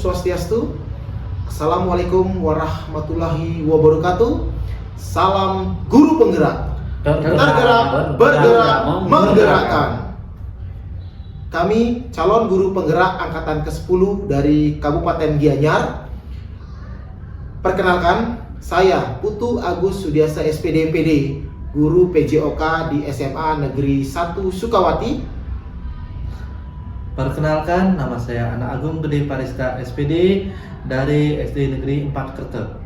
Swastiastu. Assalamualaikum warahmatullahi wabarakatuh. Salam guru penggerak. Tergerak, bergerak, menggerakkan. Kami calon guru penggerak angkatan ke-10 dari Kabupaten Gianyar. Perkenalkan, saya Putu Agus Sudiasa SPD MPD, guru PJOK di SMA Negeri 1 Sukawati. Perkenalkan, nama saya Anak Agung Gede Parista SPD dari SD Negeri 4 Kertep.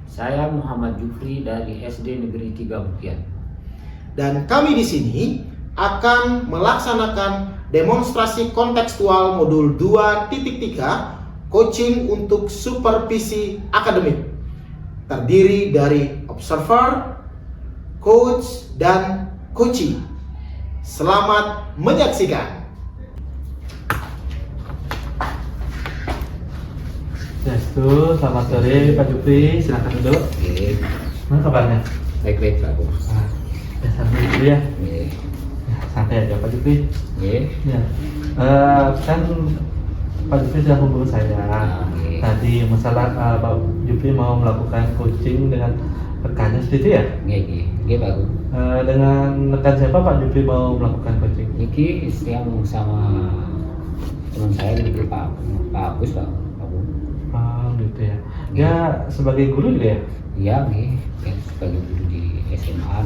Saya Muhammad Jufri dari SD Negeri 3 Bukian. Dan kami di sini akan melaksanakan demonstrasi kontekstual modul 2.3 coaching untuk supervisi akademik. Terdiri dari observer, coach, dan coachee. Selamat menyaksikan. Swastiastu, selamat sore Pak Jupri, silakan duduk. Mana kabarnya? Baik-baik Pak Bos. Ya santai dulu ya. Ya, santai aja Pak Jupri. Ya. Kan Pak Jupri sudah hubungi saya. Tadi masalah Pak Jupri mau melakukan coaching dengan rekannya sedikit ya? Iya Pak Bos. Dengan rekan siapa Pak Jupri mau melakukan coaching? Iki yang sama teman saya di Pak Agus Pak. Gitu ya. Ya sebagai guru juga ya? Iya sebagai guru di SMA.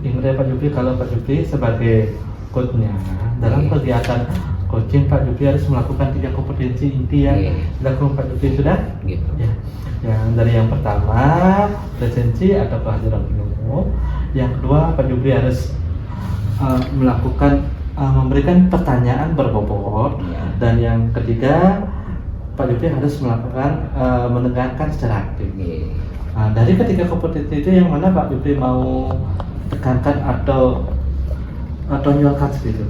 Ingat ya Pak Jupri, kalau Pak Jupri sebagai coachnya dalam kegiatan coaching, Pak Jupri harus melakukan 3 kompetensi inti yang dilakukan Pak Jupri sudah? Gitu. Ya. Yang dari yang pertama presensi atau kehadiran penuh. Yang kedua Pak Jupri harus memberikan pertanyaan berbobot. Dan yang ketiga Pak Jupri harus melakukan mendengarkan secara aktif. Dari ketiga kompetensi itu yang mana Pak Jupri mau tekankan atau nyuarakan seperti itu?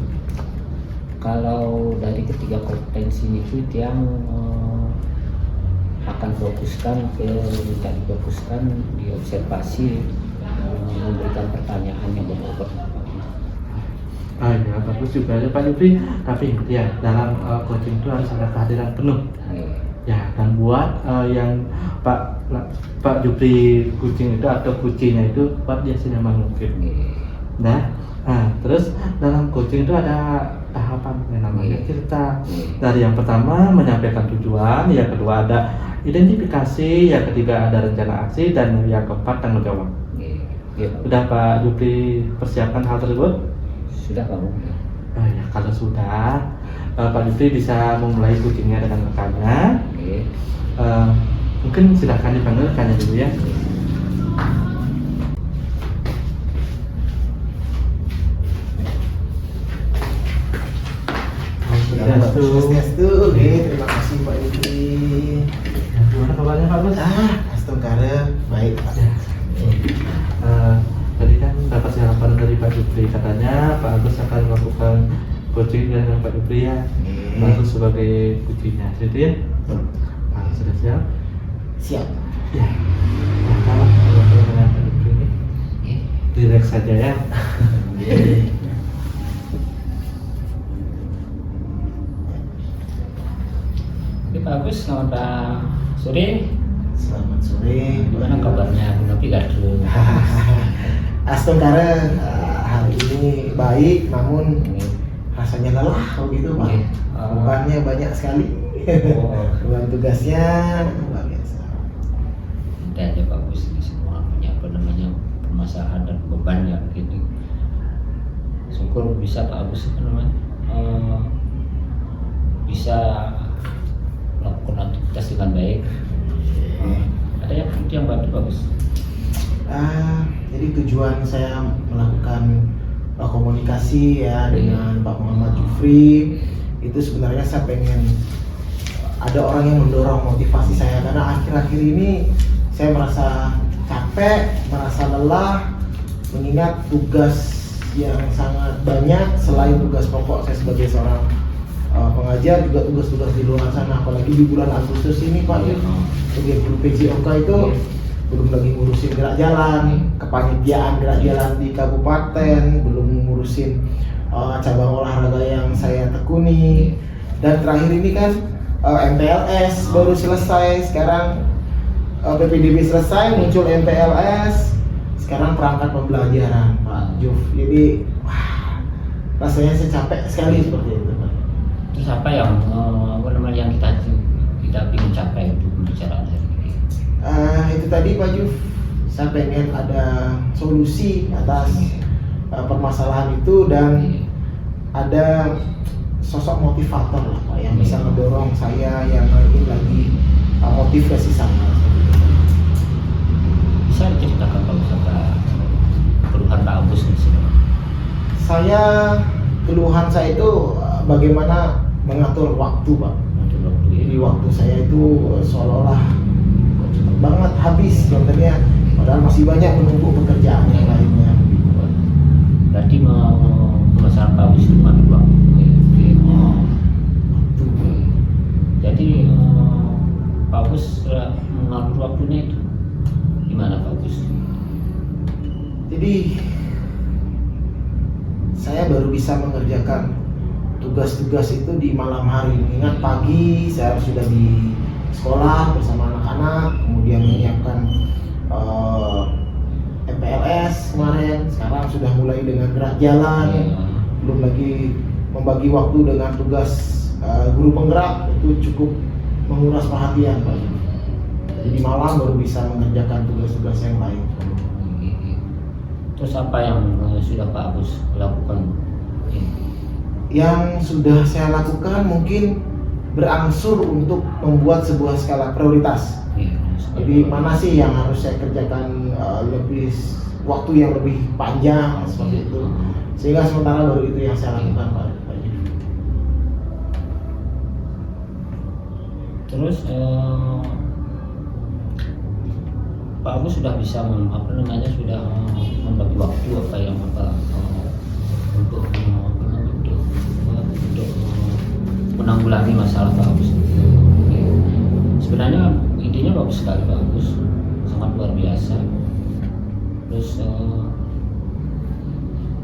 Kalau dari ketiga kompetensi itu dia akan minta difokuskan di observasi, memberikan pertanyaan yang berbobot. Ya bagus juga ya Pak Jupri, tapi ingat ya dalam coaching itu harus ada kehadiran penuh. Ya, dan buat yang Pak Jupri coaching itu atau coachingnya itu buat dia senyaman mungkin. Terus dalam coaching itu ada tahapan yang namanya cerita. Dari yang pertama menyampaikan tujuan, yang kedua ada identifikasi, yang ketiga ada rencana aksi, dan yang keempat tanggung jawab. Sudah Pak Jupri persiapkan hal tersebut? Sudah Pak. Ya, kalau sudah, Pak Jupri bisa memulai coachingnya dengan rekannya. Mungkin silakan dipanggil rekannya dulu ya. Swastiastu. Terima kasih Pak Jupri. Gimana kabarnya Pak Bos? Astagfirullah, baik Pak. Tadi kan dapat harapan dari Pak Jupri, katanya Pak Agus akan melakukan coaching dengan Pak Jupri ya, masuk sebagai coachingnya, gitu ya? Sudah siap? Siap. Ya. Kalau dengan Pak Jupri ini, relax saja ya. Oke Pak Agus, selamat sore. Selamat sore. Gimana kabarnya Bu Nopi Gadru? Astagfirullah, hari ini baik, namun rasanya lelah kalau gitu Pak. Bebannya banyak sekali. Beban tugasnya luar biasa. Tidak aja Pak Agus, ini semua punya permasalahan dan beban yang begini. Syukur bisa Pak Agus bisa melakukan aktivitas dengan baik. Ada yang bantu Pak Agus? Jadi tujuan saya melakukan komunikasi ya dengan Pak Muhammad Jufri itu sebenarnya saya pengen ada orang yang mendorong motivasi saya, karena akhir-akhir ini saya merasa capek, merasa lelah mengingat tugas yang sangat banyak selain tugas pokok saya sebagai seorang pengajar, juga tugas-tugas di luar sana, apalagi di bulan Agustus ini Pak sebagai guru PJOK itu belum lagi ngurusin gerak jalan, kepanitiaan gerak jalan di kabupaten, belum ngurusin cabang olahraga yang saya tekuni, Dan terakhir ini kan MPLS baru selesai, sekarang PPDB selesai, muncul MPLS, sekarang perangkat pembelajaran Pak Juf. Jadi wah, rasanya saya capek sekali seperti itu Pak. Terus apa yang yang kita ingin capai untuk pembicaraan hari ini? Itu tadi Pak Juf, saya pengen ada solusi atas permasalahan itu dan ada sosok motivator lah Pak yang bisa mendorong saya yang ingin lagi motivasi saya. Bisa diceritakan Pak Agus apa keluhan Pak Agus di sini? Keluhan saya itu bagaimana mengatur waktu Pak. Untuk waktu ya. Jadi waktu saya itu seolah-olah cepet banget habis contohnya, padahal masih banyak menunggu pekerjaan yang lainnya. Berarti masalah Pak Agus itu mati waktu. Waktu. Jadi Pak Agus mengatur waktunya itu gimana Pak Agus? Jadi saya baru bisa mengerjakan tugas-tugas itu di malam hari. Ingat pagi saya harus sudah di sekolah bersama anak-anak, kemudian menyiapkan MPLS kemarin. Sekarang sudah mulai dengan gerak jalan, belum lagi membagi waktu dengan tugas guru penggerak, itu cukup menguras perhatian Pak. Jadi malam baru bisa mengerjakan tugas-tugas yang lain. Terus apa yang sudah Pak Agus lakukan? Yang sudah saya lakukan mungkin berangsur untuk membuat sebuah skala prioritas. Jadi mana sih yang harus saya kerjakan lebih waktu yang lebih panjang seperti itu. Sehingga sementara baru itu yang saya lakukan Pak. Terus Pak Agus sudah bisa sudah membagi waktu untuk menanggulangi masalah Pak Agus. Sebenarnya idenya bagus sekali Pak Agus, sangat luar biasa. Terus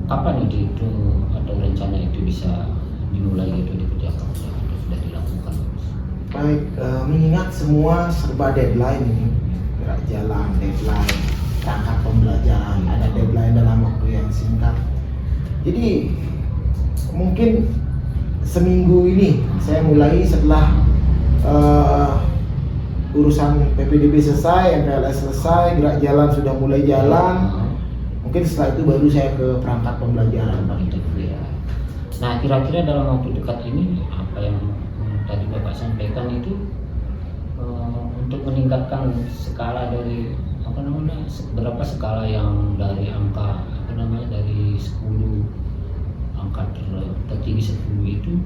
kapan ide itu atau rencana itu bisa dimulai itu dikerjakan atau sudah dilakukan Pak Agus? Baik, mengingat semua serba deadline ini, gerak jalan, deadline, perangkat pembelajaran, ada deadline dalam waktu yang singkat. Jadi mungkin seminggu ini saya mulai setelah urusan PPDB selesai, MPLS selesai, gerak jalan sudah mulai jalan. Mungkin setelah itu baru saya ke perangkat pembelajaran Pak. Nah, kira-kira dalam waktu dekat ini apa yang tadi Bapak sampaikan itu untuk meningkatkan skala dari berapa skala yang dari angka dari 10 angka tertinggi 10 itu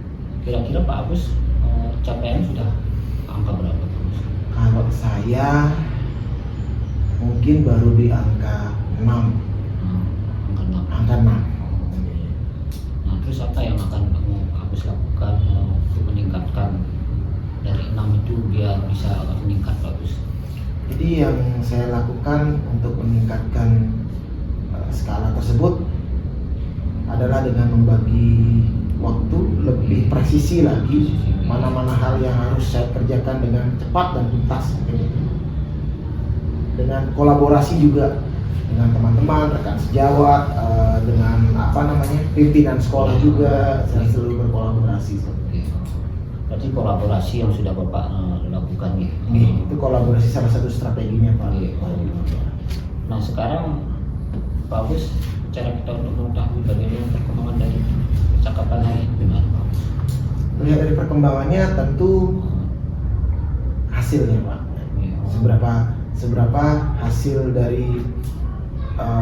kira-kira Pak Agus capaian sudah angka berapa Pak Agus? Kalau saya mungkin baru di angka 6. Angka 6. Nah, terus apa yang akan Pak Agus lakukan untuk meningkatkan dari 6 itu biar bisa meningkat Pak Agus? Jadi yang saya lakukan untuk meningkatkan skala tersebut adalah dengan membagi waktu lebih presisi lagi, mana-mana hal yang harus saya kerjakan dengan cepat dan tuntas. Dengan kolaborasi juga dengan teman-teman, rekan sejawat, dengan pimpinan sekolah juga, saya selalu berkolaborasi. Berarti kolaborasi yang sudah Bapak lakukan ya? Itu kolaborasi salah satu strateginya Pak. Nah sekarang Pak Agus, cara kita untuk mengetahui bagaimana perkembangan dari percakapan hari ini gimana Pak Agus? Melihat dari perkembangannya tentu hasilnya Pak. Seberapa hasil dari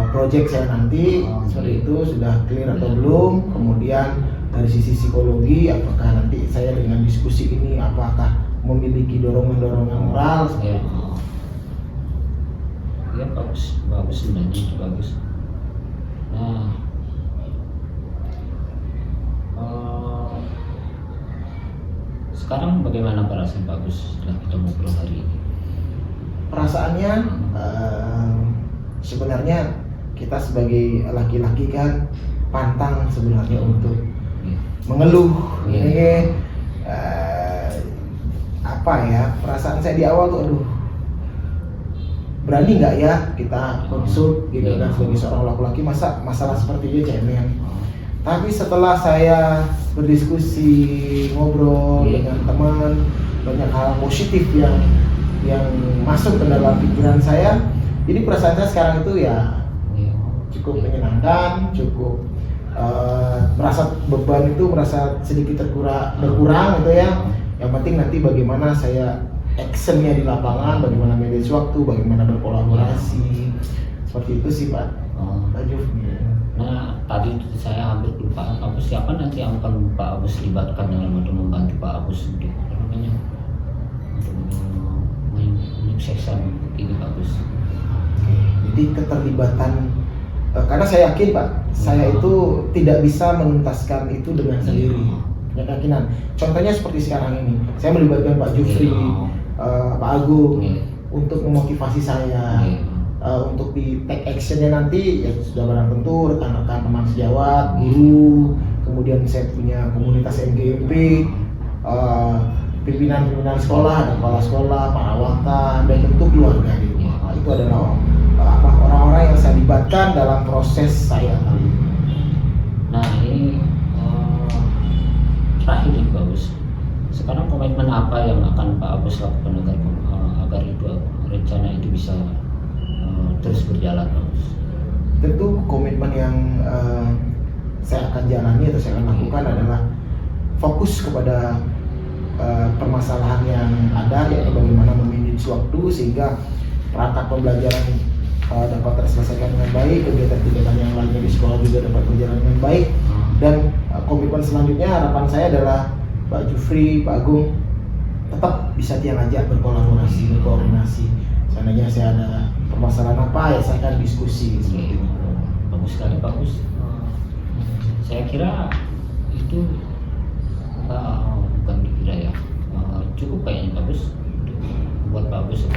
project saya nanti seperti itu sudah clear atau belum. Kemudian dari sisi psikologi, apakah nanti saya dengan diskusi ini apakah memiliki dorongan-dorongan moral? Ya bagus sebenarnya itu bagus. Nah, sekarang bagaimana perasaan Pak Agus setelah kita ngobrol hari ini? Perasaannya sebenarnya kita sebagai laki-laki kan pantang sebenarnya untuk mengeluh. Ini apa ya, perasaan saya di awal tuh aduh, berani nggak ya kita konsult gitu kan, sebagai seorang laki-laki masa masalah seperti ini cemen. Tapi setelah saya berdiskusi, ngobrol dengan teman, banyak hal positif yang masuk ke dalam pikiran saya, jadi perasaan saya sekarang itu ya cukup menyenangkan, cukup merasa beban itu merasa sedikit berkurang gitu ya. Yang penting nanti bagaimana saya actionnya di lapangan, bagaimana manage waktu, bagaimana berkolaborasi, seperti itu sih Pak Juf. Nah tadi saya hampir lupa, Pak Agus siapa nanti yang akan Pak Agus libatkan dalam atau membantu Pak Agus untuk apa namanya, untuk menyukseskan ini Pak Agus. Jadi keterlibatan, karena saya yakin Pak, saya itu tidak bisa menuntaskan itu dengan sendiri. Punya keyakinan. Contohnya seperti sekarang ini, saya melibatkan Pak Jufri, Pak Agung untuk memotivasi saya, untuk di take actionnya nanti ya sudah barang tentu rekan-rekan teman sejawat, guru, kemudian saya punya komunitas MGMP, pimpinan sekolah, ada kepala sekolah, perawatan, dan tentu keluarga di rumah. Itu adalah orang-orang yang saya libatkan dalam proses saya kali ini. Nah ini terakhir nih Pak Agus, sekarang komitmen apa yang akan Pak Agus lakukan agar itu rencana itu bisa terus berjalan Pak Agus? Tentu komitmen yang saya akan jalani atau saya akan lakukan adalah fokus kepada permasalahan yang ada, yaitu bagaimana memanage waktu sehingga perangkat pembelajaran dapat terselesaikan dengan baik, kegiatan-kegiatan yang lainnya di sekolah juga dapat berjalan dengan baik. Dan komitmen selanjutnya harapan saya adalah Pak Jufri, Pak Agung tetap bisa tiang ajak berkolaborasi, berkoordinasi. Seandainya saya ada permasalahan apa ya saya akan diskusi seperti itu. Bagus sekali Pak Agus. Saya kira itu bukan dikira ya, cukup kayaknya Pak Agus untuk buat Pak Agus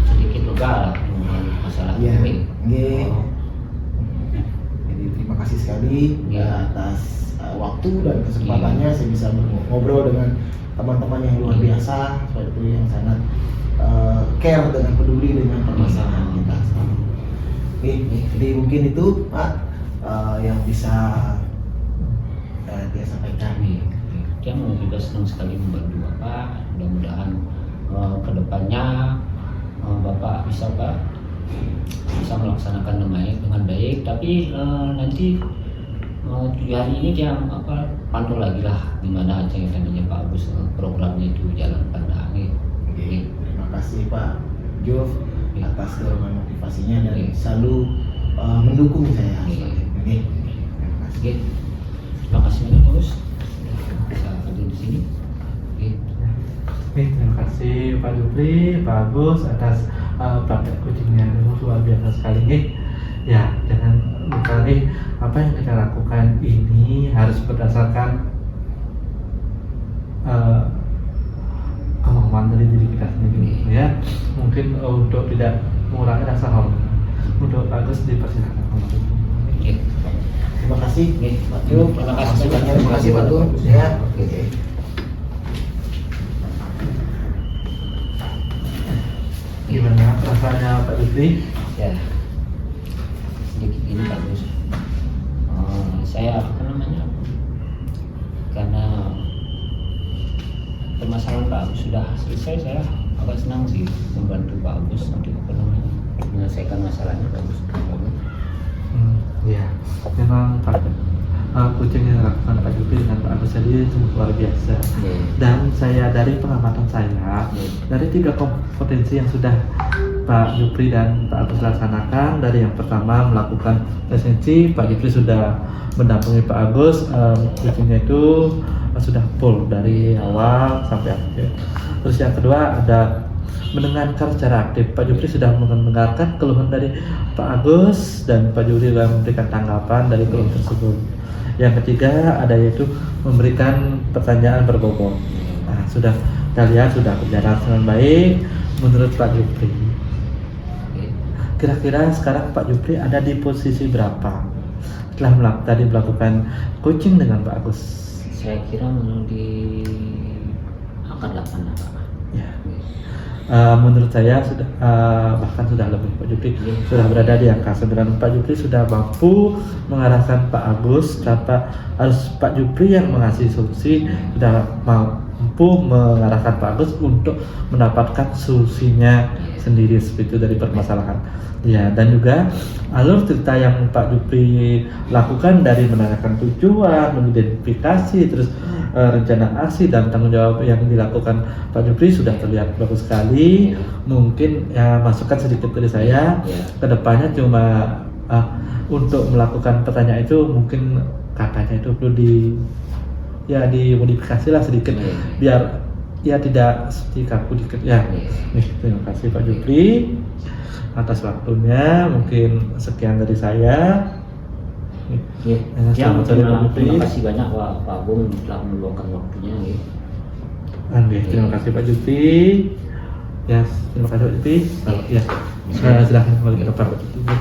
sedikit lega lah dengan masalah ini. Jadi terima kasih sekali atas waktu dan kesempatannya saya bisa ngobrol dengan teman-teman yang luar biasa, seperti yang sangat care dengan peduli dengan permasalahan kita. Jadi mungkin itu Pak yang bisa dia sampaikan. Dia juga senang sekali membantu Bapak. Mudah-mudahan kedepannya Bapak bisa melaksanakan dengan baik. Tapi nanti 7 hari ini dia pantau lagi lah gimana aja yang tadinya Pak Agus programnya itu jalan pada akhir. Terima kasih Pak Juf atas dorongan motivasinya dan selalu mendukung saya. Terima kasih. Terima kasih banyak Pak Agus bisa hadir di sini. Terima kasih Pak Jufri, Pak Agus atas praktek coachingnya luar biasa sekali nih. Ya, jangan lupa nih apa yang kita lakukan ini harus berdasarkan kemampuan dari diri kita sendiri ya. Mungkin untuk tidak mengurangi rasa hormat. Untuk Pak Agus dipersilakan. Terima kasih Pak Juf. Terima kasih. Terima kasih Pak Juf. Ya. Gimana rasanya Pak Jufri? Ya, sedikit ini bagus. Saya karena permasalahan Pak Agus sudah selesai, saya agak senang sih membantu Pak Agus untuk menyelesaikan masalahnya Pak Agus. Ya, memang Pak coaching yang dilakukan Pak Jufri dengan Pak Agus tadi sungguh luar biasa. Dan saya dari pengamatan saya dari 3 kompetensi yang sudah Pak Jufri dan Pak Agus laksanakan, dari yang pertama melakukan presensi, Pak Jufri sudah mendampingi Pak Agus, coachingnya itu sudah full dari awal sampai akhir. Terus yang kedua ada mendengarkan secara aktif. Pak Jufri sudah mendengarkan keluhan dari Pak Agus dan Pak Jufri sudah memberikan tanggapan dari keluhan tersebut. Yang ketiga ada yaitu memberikan pertanyaan berbobot. Nah, sudah kita lihat sudah berjalan dengan baik menurut Pak Jufri. Kira-kira sekarang Pak Jufri ada di posisi berapa setelah tadi melakukan coaching dengan Pak Agus? Saya kira di akad 8 lah Pak. Ya. Menurut saya sudah bahkan sudah lebih Pak Jupri sudah berada di angka 9. Pak Jupri sudah mampu mengarahkan Pak Agus tanpa harus Pak Jupri yang mengasih solusi, sudah mampu mengarahkan Pak Agus untuk mendapatkan solusinya sendiri seperti itu dari permasalahan. Ya, dan juga alur cerita yang Pak Jupri lakukan dari menanyakan tujuan, mengidentifikasi, terus rencana aksi dan tanggung jawab yang dilakukan Pak Jupri sudah terlihat bagus sekali. Mungkin ya masukan sedikit dari saya, kedepannya cuma untuk melakukan pertanyaan itu mungkin katanya itu perlu dimodifikasi lah sedikit biar ya tidak seperti kaku dikit ya. Nih, terima kasih Pak Jupri atas waktunya. Mungkin sekian dari saya. Ya, Selamat sore Pak Jupri. terima kasih banyak Pak Agung telah meluangkan waktunya. Terima kasih Pak Jupri. Ya, terima kasih Pak Jupri. Ya, silakan kembali ke Pak Jupri.